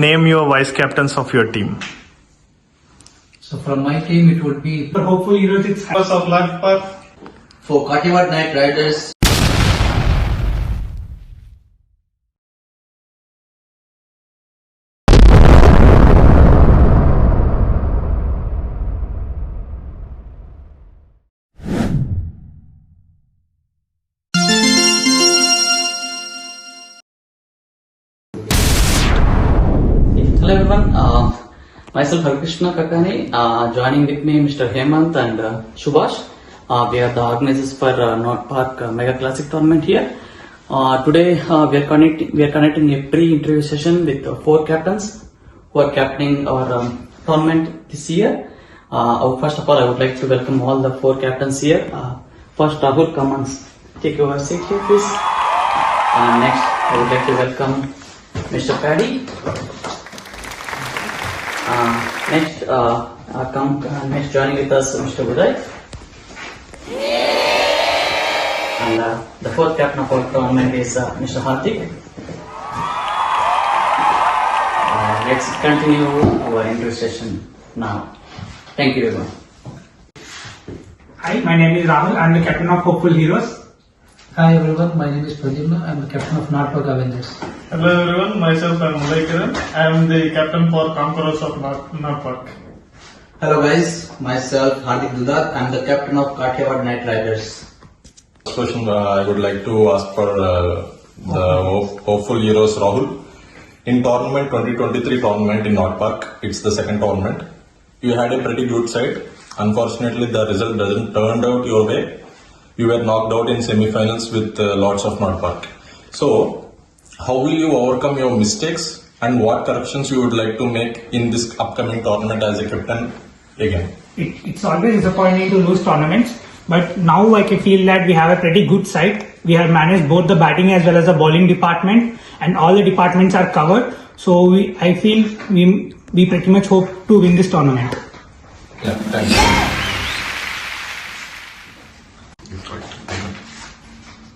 name your vice captains of your team. So from my team, it would be For hopeful heroes, it's House of Lark Park. For Kathiawar Knight Riders, hello everyone, myself Harkrishna Kakani, joining with me Mr. Hemant and Subhash. We are the organizers for North Park Mega Classic tournament here. Today we are conducting a pre-interview session with 4 captains who are captaining our tournament this year. First of all, I would like to welcome all the 4 captains here. First, Rahul, come on, take your seat here please. Next, I would like to welcome Mr. Paddy. Next joining with us Mr. Uday. And the 4th captain of our tournament is Mr. Hardik. Let's continue our interview session now. Thank you everyone. Hi, my name is Rahul. I am the captain of Hopeful Heroes. Hi everyone, my name is Pradyumna. I am the captain of North Park Avengers. Hello everyone, myself I am Uday Kiran. I am the captain for Conquerors of North Park. hello guys, myself Hardik Dudat, I am the captain of Kathiawar Knight Riders. First question I would like to ask for the Hopeful Heroes Rahul. In tournament 2023 tournament in North Park, it's the second tournament. You had a pretty good side. Unfortunately, the result doesn't turn out your way. You were knocked out in semi-finals with Lords of North Park. So, how will you overcome your mistakes and what corrections you would like to make in this upcoming tournament as a captain again? It's always disappointing to lose tournaments, but now I can feel that we have a pretty good side. We have managed both the batting as well as the bowling department, and all the departments are covered. So I feel we pretty much hope to win this tournament. Yeah, thank you.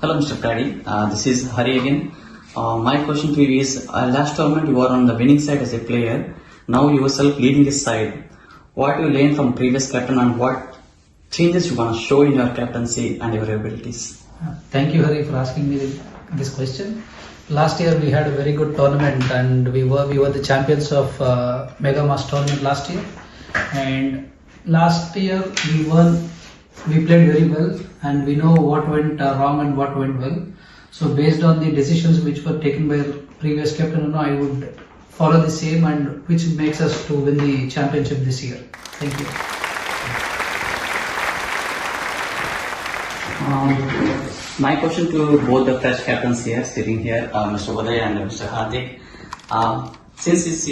Hello Mr. Paddy, this is Hari again. My question to you is, last tournament you were on the winning side as a player, now yourself leading this side. What you learned from previous captain and what changes you want to show in your captaincy and your abilities? Thank you Hari for asking me this question. Last year we had a very good tournament and we were the champions of Mega Mass tournament last year. And last year we played very well and we know what went wrong and what went well. So based on the decisions which were taken by previous captain, I would follow the same, and which makes us to win the championship this year. Thank you. My question to both the fresh captains here, sitting here, Mr. Uday and Mr. Hardik. Since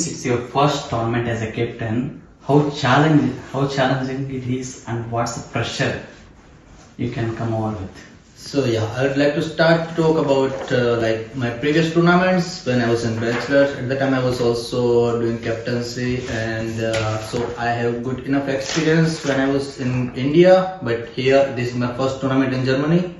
it's your first tournament as a captain, how challenging it is, and what's the pressure you can come over with? So yeah, I would like to start to talk about like my previous tournaments when I was in Bachelor. At that time I was also doing captaincy, and so I have good enough experience when I was in India, but here this is my first tournament in Germany.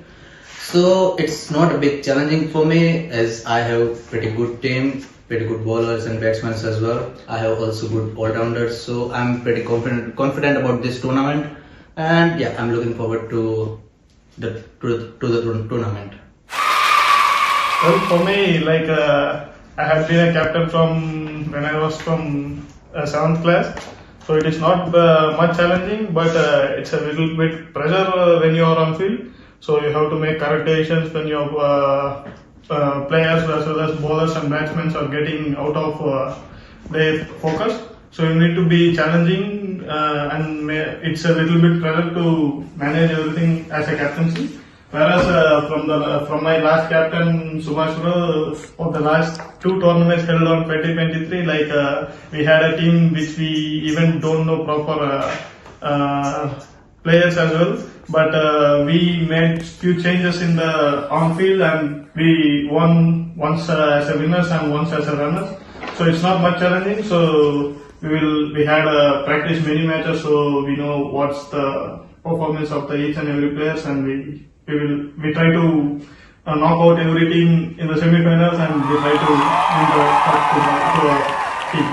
So it's not a bit challenging for me as I have pretty good team, pretty good bowlers and batsmen as well. I have also good all-rounders, so I'm pretty confident about this tournament, and yeah, I'm looking forward to the tournament. Well, for me, like I have been a captain from when I was from 7th class, so it is not much challenging, but it's a little bit pressure when you are on field. So you have to make correct decisions when your players as well as bowlers and batsmen are getting out of their focus. So you need to be challenging, and it's a little bit pressure to manage everything as a captaincy. Whereas from my last captain Subhash for the last 2 tournaments held on 2023, we had a team which we even don't know proper players as well. But we made few changes in the on field, and we won once as a winners and once as a runners. So it's not much challenging. So we had practice many matches, so we know what's the performance of each and every players, and we try to knock out every team in the semi-finals, and we try to win the cup to our team.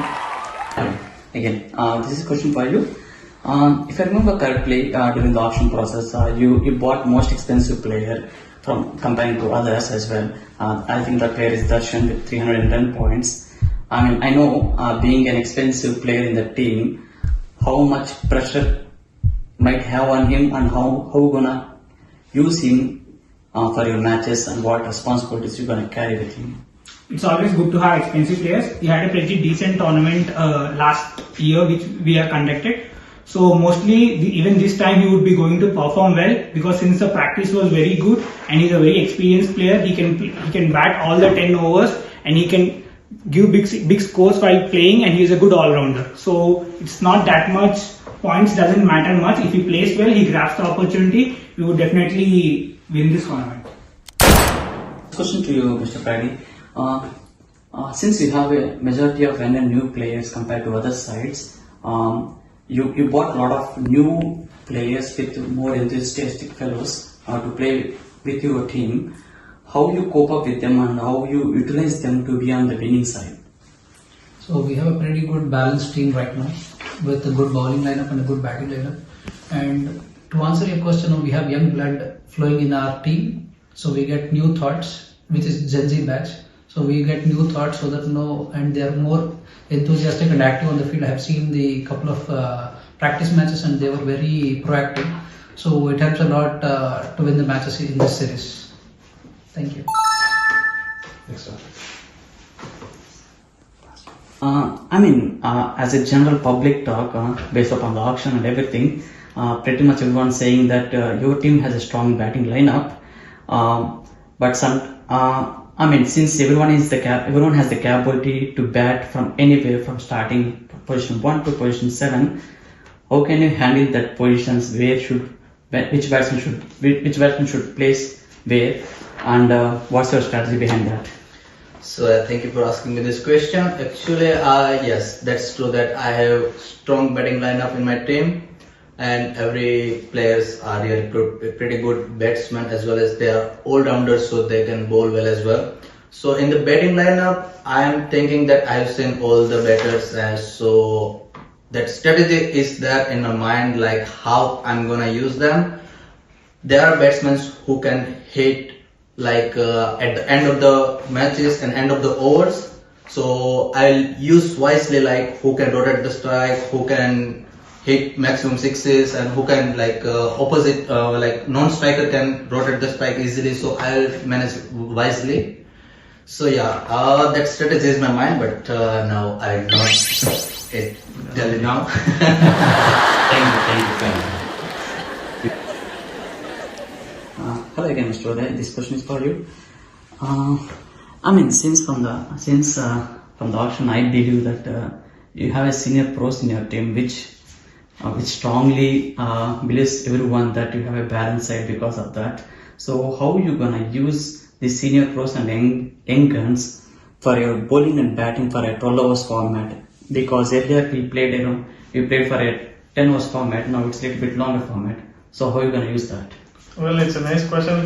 Again, this is a question for you. If I remember correctly, during the auction process, you bought most expensive player from comparing to others as well. I think that player is Darshan with 310 points. I mean, I know being an expensive player in the team, how much pressure might have on him and how you gonna use him for your matches and what responsibilities you're gonna carry with him. It's always good to have expensive players. We had a pretty decent tournament last year which we have conducted. So mostly even this time he would be going to perform well because since the practice was very good and he's a very experienced player, he can bat all the 10 overs and he can give big scores while playing, and he's a good all-rounder. So it's not that much, points doesn't matter much. If he plays well, he grabs the opportunity, we would definitely win this tournament. Question to you, Mr. Friday. Since you have a majority of new players compared to other sides, you bought a lot of new players with more enthusiastic fellows to play with your team. How you cope up with them and how you utilize them to be on the winning side? So we have a pretty good balanced team right now with a good bowling lineup and a good batting lineup. And to answer your question, we have young blood flowing in our team. So we get new thoughts, which is Gen Z batch. So we get new thoughts so that and they are more enthusiastic and active on the field. I have seen the couple of practice matches and they were very proactive. So it helps a lot to win the matches in this series. Thank you. As a general public talk, based upon the auction and everything, pretty much everyone saying that your team has a strong batting lineup. But since everyone has the capability to bat from anywhere, from starting position 1 to position 7, how can you handle that positions? Which batsman should place where, and what's your strategy behind that? So thank you for asking me this question. Actually, yes, that's true that I have strong batting lineup in my team, and every players are really pretty good batsmen as well as they are all-rounders, so they can bowl well as well. So in the batting lineup, I am thinking that I have seen all the batters, so that strategy is there in my mind, like how I'm gonna use them. There are batsmen who can hit at the end of the matches and end of the overs. So I'll use wisely, like who can rotate the strike, who can hit maximum sixes, and who can opposite non-striker can rotate the strike easily. So I'll manage wisely. So yeah, that strategy is my mind, but now I don't tell you now. Thank you. Hello again, Mr. Uday. This question is for you. Since from the auction, I believe that you have a senior pros in your team, which strongly believes everyone that you have a balanced side because of that. So how you gonna use the senior pros and young guns for your bowling and batting for a 12 hours format? Because earlier we played for a 10 hours format. Now it's a little bit longer format. So how you gonna use that? Well, it's a nice question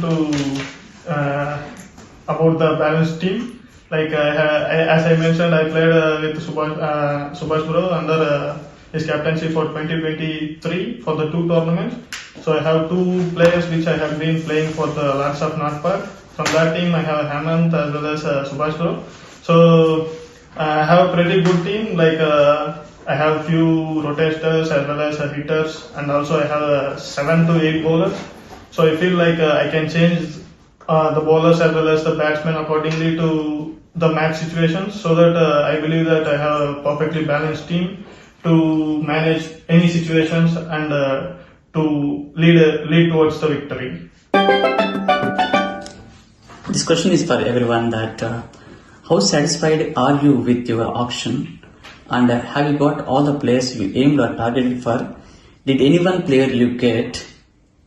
about the balanced team. As I mentioned, I played with Subhash Bro under his captaincy for 2023 for the 2 tournaments. So I have 2 players which I have been playing for the Lions of North Park. From that team, I have Hemant as well as Subhash Bro. So I have a pretty good team. I have few rotators as well as hitters, and also I have 7 to 8 bowlers. So I feel like I can change the bowlers as well as the batsmen accordingly to the match situations, so that I believe that I have a perfectly balanced team to manage any situations and to lead towards the victory. This question is for everyone that how satisfied are you with your auction, and have you got all the players you aimed or targeted for? Did any one player you get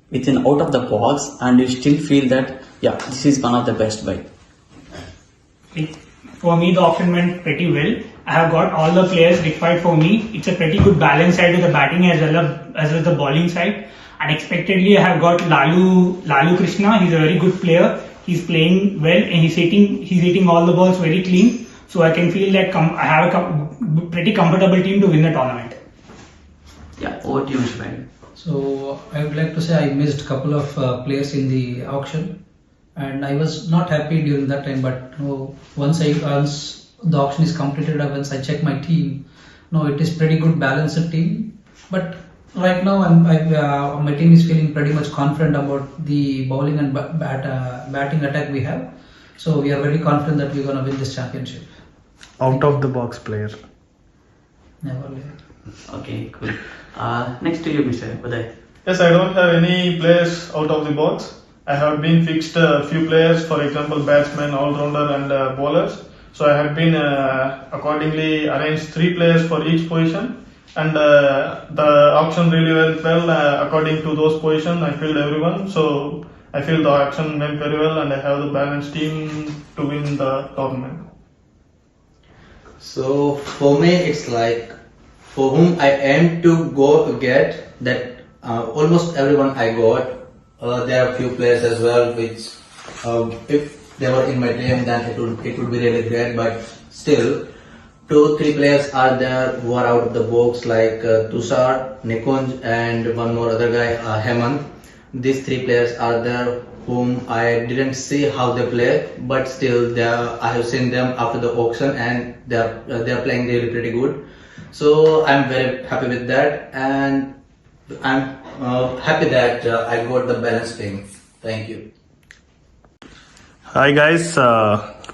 within out of the box and you still feel that this is one of the best buy? For me, the auction went pretty well. I have got all the players required for me. It's a pretty good balance side with the batting as well as the bowling side. Unexpectedly, I have got Lalu Krishna. He's a very good player. He's playing well and he's hitting all the balls very clean. So I can feel that I have a pretty comfortable team to win the tournament. Yeah, over to you, Mr. Vedio. So I would like to say I missed a couple of players in the auction, and I was not happy during that time. But once the auction is completed, once I check my team, it is pretty good balanced team. But right now my team is feeling pretty much confident about the bowling and batting attack we have. So we are very confident that we're gonna win this championship. Out of the box player. Never. Okay, cool. Next to you, Mr. Uday. Yes, I don't have any players out of the box. I have been fixed a few players, for example, batsmen, all-rounder and bowlers. So I have been accordingly arranged 3 players for each position, and the auction really went well according to those positions. I filled everyone, so I feel the auction went very well, and I have the balanced team to win the tournament. So for me, it's like for whom I aim to get that almost everyone I got. There are a few players as well which if they were in my team then it would be really great, but still 2-3 players are there who are out of the box, like Tushar, Nikunj and one more other guy, Hemant. These 3 players are there whom I didn't see how they play, but still I have seen them after the auction and they are playing really pretty good. So I'm very happy with that, and I'm happy that I got the balanced team. Thank you. Hi guys,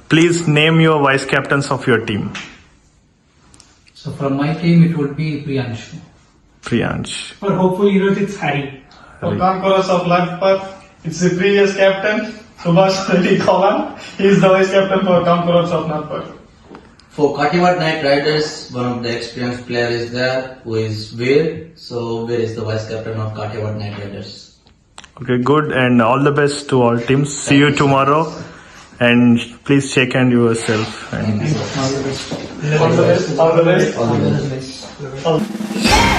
please name your vice captains of your team. So from my team it would be Priyanshu. Priyansh. For hopeful heroes, it's Harry. For Conquerors of Nagpur, it's the previous captain, Subhash Reddy Kalan. He is the vice captain for Conquerors of Nagpur. For Kathiawar Knight Riders, one of the experienced player is there, who is Veer. So Veer is the vice captain of Kathiawar Knight Riders. Okay, good, and all the best to all teams. See you tomorrow, and please shake hand yourself. And All the best. All the best. All the best. All the best. All the best.